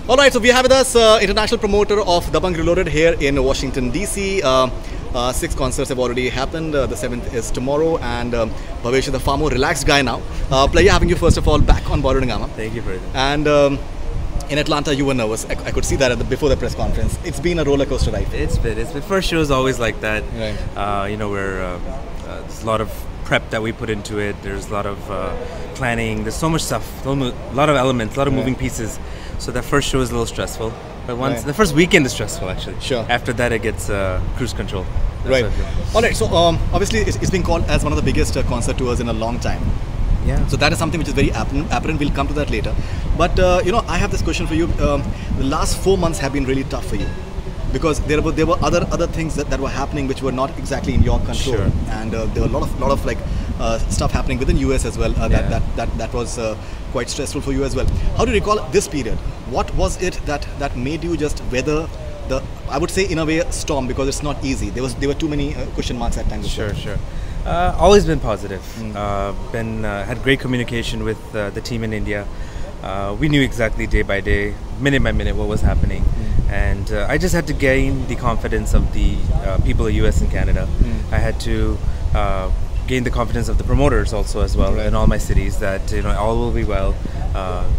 Alright, so we have with us international promoter of Dabangg Reloaded here in Washington DC. 6 concerts have already happened. The 7th is tomorrow, and Bhavesh is a far more relaxed guy now. Pleasure having you first of all back on BollywoodHungama. Thank you, Faridoon. And in Atlanta, you were nervous. I could see that before the press conference. It's been a roller coaster ride. It's been. First show is always like that. Right. You know, there's a lot of prep that we put into it. There's a lot of planning. There's so much stuff. A lot of elements. A lot of moving pieces. So that first show is a little stressful. But once the first weekend is stressful, actually. Sure. After that, it gets cruise control. Right. All right. So obviously, it's been called as one of the biggest concert tours in a long time. Yeah. So that is something which is very apparent. We'll come to that later. But you know, I have this question for you. The last 4 months have been really tough for you, because there were other things that were happening which were not exactly in your control. Sure. And there were a lot of like stuff happening within US as well. That was quite stressful for you as well. How do you recall this period? What was it that made you just weather the, I would say in a way, storm, because it's not easy. There were too many question marks at times. Sure. Always been positive. Had great communication with the team in India. We knew exactly day by day, minute by minute, what was happening. And I just had to gain the confidence of the people of US and Canada. I had to gain the confidence of the promoters also as well, in all my cities, that all will be well,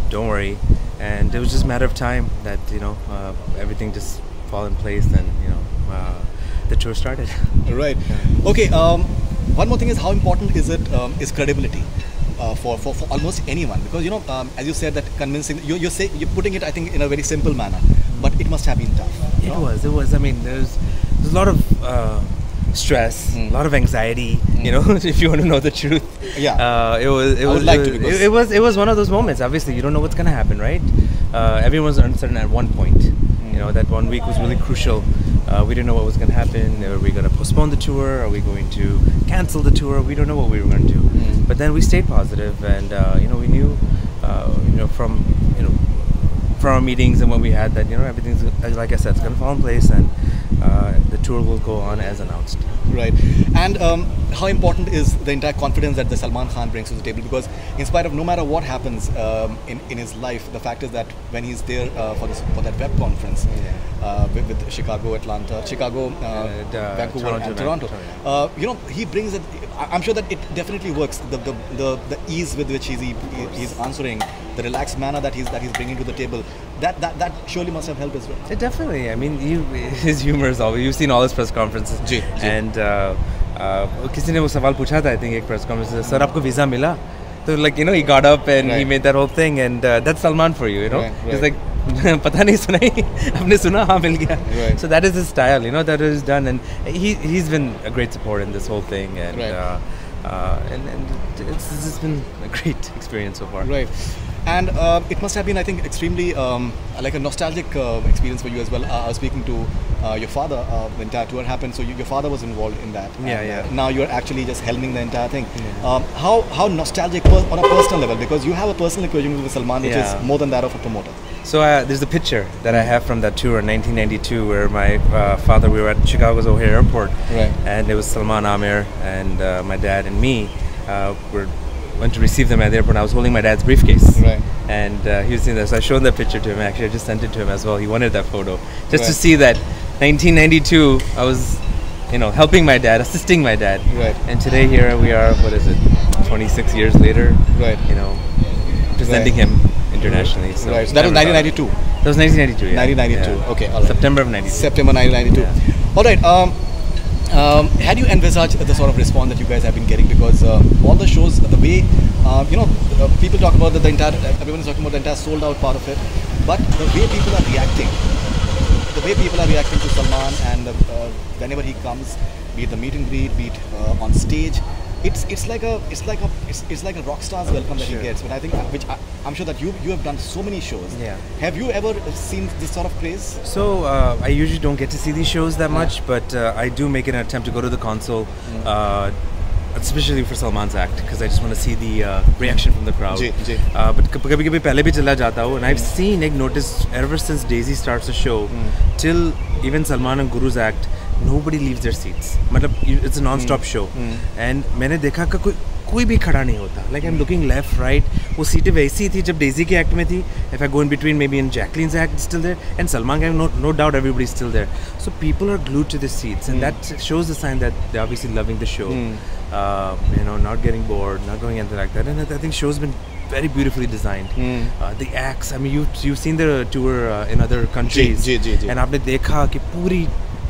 don't worry. And it was just a matter of time that everything just fall in place, and the tour started. Right. Okay. One more thing is, how important is it is credibility for almost anyone, because as you said, that convincing, you're putting it, I think, in a very simple manner, but it must have been tough. It was. I mean, there's a lot of stress, a lot of anxiety. If you want to know the truth. Yeah. It was one of those moments. Obviously, you don't know what's gonna happen, right? Everyone's uncertain at one point. That 1 week was really crucial. We didn't know what was going to happen. Are we going to postpone the tour? Are we going to cancel the tour? We don't know what we were going to do. But then we stayed positive, and we knew, from our meetings and what we had, that everything's, like I said, it's going to fall in place, and the tour will go on as announced. Right. And how important is the entire confidence that the Salman Khan brings to the table? Because in spite of no matter what happens in his life, the fact is that when he's there for that web conference with Chicago, Atlanta, Vancouver, and Toronto, he brings it. I'm sure that it definitely works. The ease with which he's answering, the relaxed manner that he's bringing to the table, that surely must have helped as well. It definitely. I mean, his humor is always. You've seen all his press conferences. And किसी ने वो सवाल पूछा था, I think, एक press conference में, sir आपको visa मिला? So he got up and he made that whole thing, and that's Salman for you, He's like, पता नहीं सुना ही, आपने सुना, हाँ मिल गया. So that is his style, that is done, and he's been a great support in this whole thing, and it's been a great experience so far. Right. And it must have been, I think, extremely like a nostalgic experience for you as well. I was speaking to your father. The entire tour happened, so your father was involved in that. Now you're actually just helming the entire thing. How nostalgic on a personal level, because you have a personal equation with Salman, which is more than that of a promoter. So there's a picture that I have from that tour in 1992, where my father, we were at Chicago's O'Hare Airport, and it was Salman, Amir, and my dad and me went to receive them at the airport. I was holding my dad's briefcase, and he was seeing this. So I showed that picture to him. Actually, I just sent it to him as well. He wanted that photo, just to see that 1992. I was, helping my dad, assisting my dad. And today here we are. What is it? 26 years later. Presenting him internationally. So so that was 1992. That was 1992. Yeah. 1992. Yeah. Okay. All right. September of 92. September 1992. Yeah. All right. Had you envisaged the sort of response that you guys have been getting? Because all the shows, the way, people talk about everyone is talking about the entire sold out part of it, but the way people are reacting, to Salman, and whenever he comes, be it the meet and greet, be it on stage, it's like a rock star's welcome that he gets. But I think, I'm sure that you have done so many shows. Have you ever seen this sort of craze? So I usually don't get to see these shows that much, but I do make an attempt to go to the console, especially for Salman's act, because I just want to see the reaction from the crowd. But कभी-कभी पहले भी चला जाता हूँ, and I've seen, noticed ever since Daisy starts the show till even Salman and Guru's act, nobody leaves their seats. मतलब it's a non-stop show, and मैंने देखा कि कोई भी खड़ा नहीं होता. Like I'm looking left, right. वो सीटें वैसी थी जब डेजी के एक्ट में थी. If I go in between, maybe in Jacqueline's act, it's still there. And Salman Khan, no doubt, everybody's still there. So people are glued to the seats, and that shows the sign that they're obviously loving the show. You know, not getting bored, not going anything like that. And I think show's been very beautifully designed. The acts, I mean, you've seen the tour in other countries. And आपने देखा कि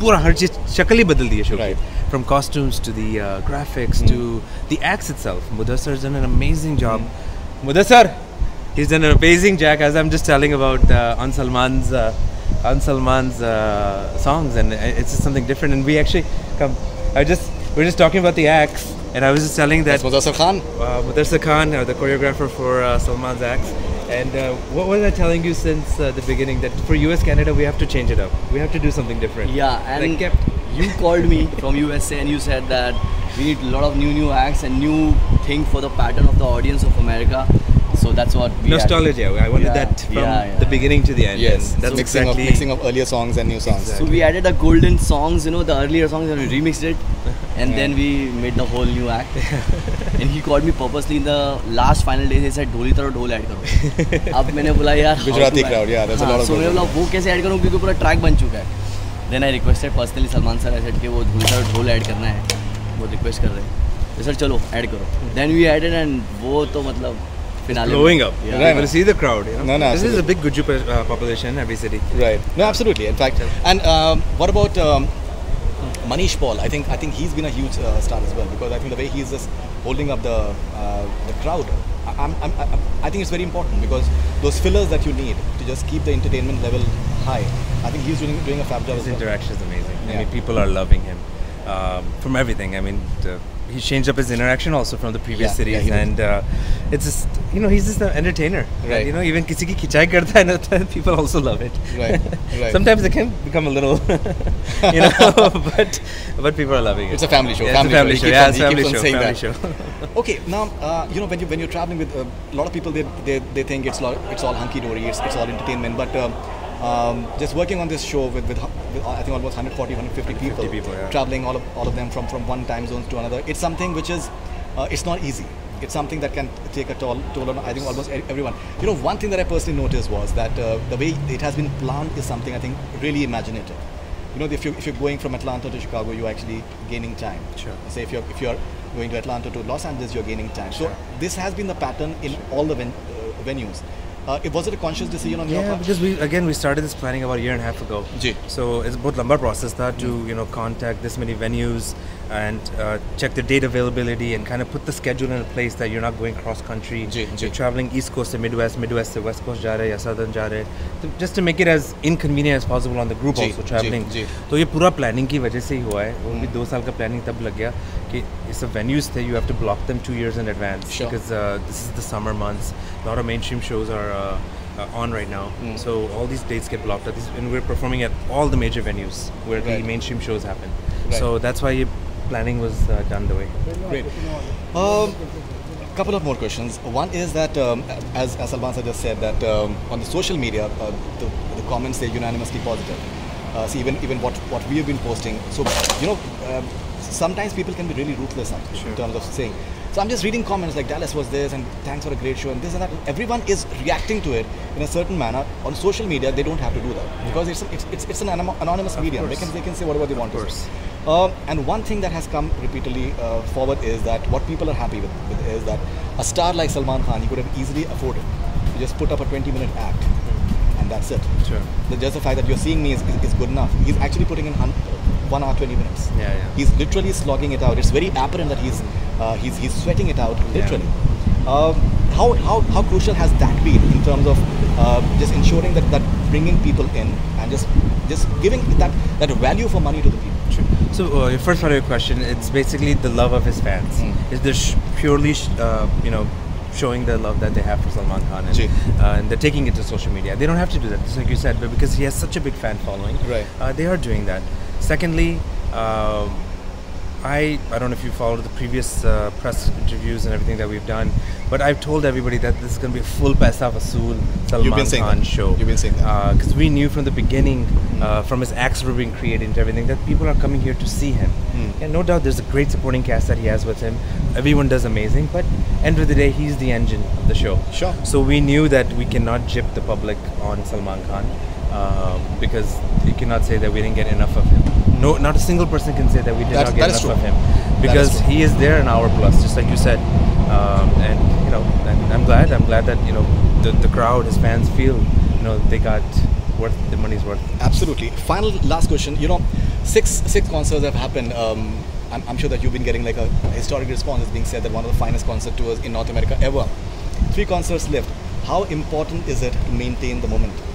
पूरा हर चीज शक्ल ही बदल दी है show की. From costumes to the graphics to the acts itself. Mudassar's done an amazing job. Mudassar, he's done an amazing job, as I'm just telling about on Salman's songs, and it's just something different. And we actually we're just talking about the acts, and I was just telling that Mudassar Khan, the choreographer for Salman's acts. And what was I telling you since the beginning, that for US Canada we have to change it up. We have to do something different. Yeah, and you called me from USA and you said that we need a lot of new acts and new thing for the pattern of the audience of America. So that's what we nostalgia. I wanted that from the beginning to the end. Yes, and that's so mixing of earlier songs and new songs. Exactly. So we added the golden songs, you know, the earlier songs, and we remixed it, and then we made the whole new act. And he called me purposely in the last final days. He said, "ढोली तरह ढोल add करो." अब मैंने बोला यार Gujarati crowd, yeah, there's a lot of. So मैंने बोला वो कैसे ऐड करूँ क्योंकि पूरा ट्रैक बन चुका है. Then I requested personally Salman sir, I said कि वो ढोली तरह ढोल ऐड करना है, वो रिक्वेस्ट कर रहे हैं. सर चलो ऐड करो. Then we added, and वो तो मतलब blowing up. Yeah. Right. To see the crowd. You know? No, this is a big Guju population in every city. Right. No, absolutely. In fact, and what about Manish Paul? I think he's been a huge star as well, because I think the way he's just holding up the crowd, I think it's very important, because those fillers that you need to just keep the entertainment level high, I think he's doing a fab job. His interaction is amazing. Yeah. I mean, people are loving him from everything. I mean. He changed up his interaction also from the previous series, and it's just, you know, he's just an entertainer. Right. And, you know, even kisi ki khichai karta hai na, people also love it. Right. Sometimes it can become a little, you know, but people are loving it. It's a family show. Yeah, it's a family show. Yeah, it's a family show. Okay, now you know, when you're traveling with a lot of people, they think it's all hunky dory, it's all entertainment, but just working on this show with I think almost 140, 150 people yeah. Traveling all of them from one time zone to another. It's something which is it's not easy. It's something that can take a toll on, I think, almost everyone. You know, one thing that I personally noticed was that the way it has been planned is something I think really imaginative. You know, if you're going from Atlanta to Chicago, you're actually gaining time. Sure. Say if you're going to Atlanta to Los Angeles, you're gaining time. Sure. So this has been the pattern in all the venues. Was it a conscious decision on your part? Yeah, because we started this planning about a year and a half ago. So it's both lamba process tha to contact this many venues and check the date availability and kind of put the schedule in a place that you're not going cross country. You're traveling East Coast to Midwest to West Coast ja rahe ya Southern ja rahe, just to make it as inconvenient as possible on the group also traveling. So ये पूरा planning की वजह से ही हुआ है. वो भी 2 साल का planning तब लग गया कि इस venues थे, you have to block them 2 years in advance because this is the summer months. A lot of mainstream shows are on right now, so all these dates get blocked out, and we're performing at all the major venues where the mainstream shows happen. So that's why planning was done the way. Great. Couple of more questions. One is that as Salman sir just said that on the social media the comments, they're unanimously positive. See even what we have been posting. So you know sometimes people can be really ruthless in terms of saying. So I'm just reading comments like Dallas was this and thanks for a great show and this and that. Everyone is reacting to it in a certain manner. On social media, they don't have to do that because it's an anonymous medium. They can say whatever they want to say. And one thing that has come repeatedly forward is that what people are happy with is that a star like Salman Khan, he could have easily afforded to just put up a 20-minute act and that's it. Sure. Just the fact that you're seeing me is good enough. He's actually putting in 1 hour 20 minutes. Yeah. He's literally slogging it out. It's very apparent that he's sweating it out literally. How crucial has that been in terms of just ensuring that bringing people in and just giving that value for money to the people? Sure. So your first part of your question, it's basically the love of his fans. Is this purely showing the love that they have for Salman Khan and they're taking it to social media. They don't have to do that, just like you said, but because he has such a big fan following, right? They are doing that. Secondly, I don't know if you followed the previous press interviews and everything that we've done, but I've told everybody that this is going to be a full Paisa Vasool Salman Khan show. You've been saying that. Because we knew from the beginning, from his acts were being created and everything, that people are coming here to see him. And no doubt there's a great supporting cast that he has with him. Everyone does amazing, but end of the day, he's the engine of the show. Sure. So we knew that we cannot gyp the public on Salman Khan, because you cannot say that we didn't get enough of him. No, not a single person can say that we did not get enough of him, because he is there an hour plus, just like you said. And you know, and I'm glad that you know the crowd, his fans feel, you know, they got the money's worth. Absolutely. Final last question. You know, six concerts have happened. I'm sure that you've been getting like a historic response. It's being said that one of the finest concert tours in North America ever. 3 concerts left. How important is it to maintain the momentum?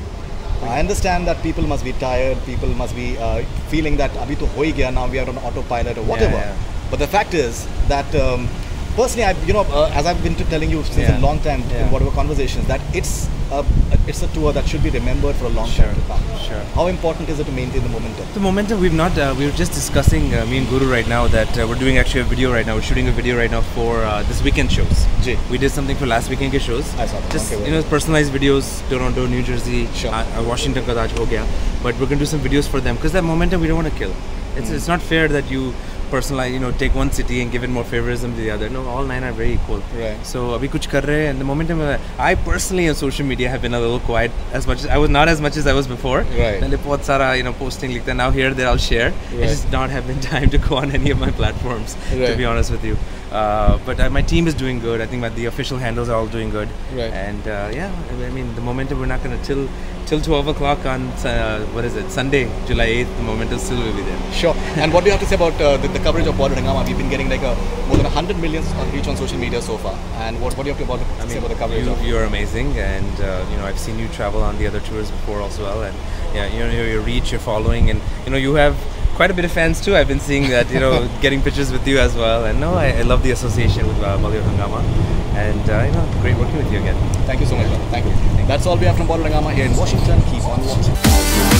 I understand that people must be tired, people must be feeling that abhi to ho hi gaya, now we are on autopilot or whatever. But the fact is that personally, as I've been telling you since a long time in whatever conversations, that it's a tour that should be remembered for a long time to come. Sure. How important is it to maintain the momentum? The momentum, we were just discussing, me and Guru right now, that we're doing actually a video right now. We're shooting a video right now for this weekend shows. We did something for last weekend shows. I saw that. Just personalized videos, Toronto, New Jersey, Washington ka aaj ho gaya. But we're going to do some videos for them, because that momentum we don't want to kill. It's not fair that you personalize, take one city and give it more favorism to the other. No, all 9 are very equal. Right. So abhi kuch kar rahe, and the momentum. I personally on social media have been a little quiet, as much as I was not as much as I was before. Right. And bahut sara posting like that. Now here there I'll share. Right. I just not have been time to go on any of my platforms, to be honest with you. But my team is doing good. I think the official handles are all doing good. Right. And I mean the momentum, we're not going to till 12 o'clock on Sunday, July 8th. The momentum still will be there. Sure. And what do you have to say about the coverage of BollywoodHungama? We've been getting like more than 100 million reach on social media so far. And what do you have to say about the coverage? You're amazing, and I've seen you travel on the other tours before as well, and your reach, your following, and you have quite a bit of fans too. I've been seeing that, getting pictures with you as well, and I love the association with BollywoodHungama, and great working with you again. Thank you so much, man. Thank you. That's all we have from BollywoodHungama here in Washington. Keep on watching.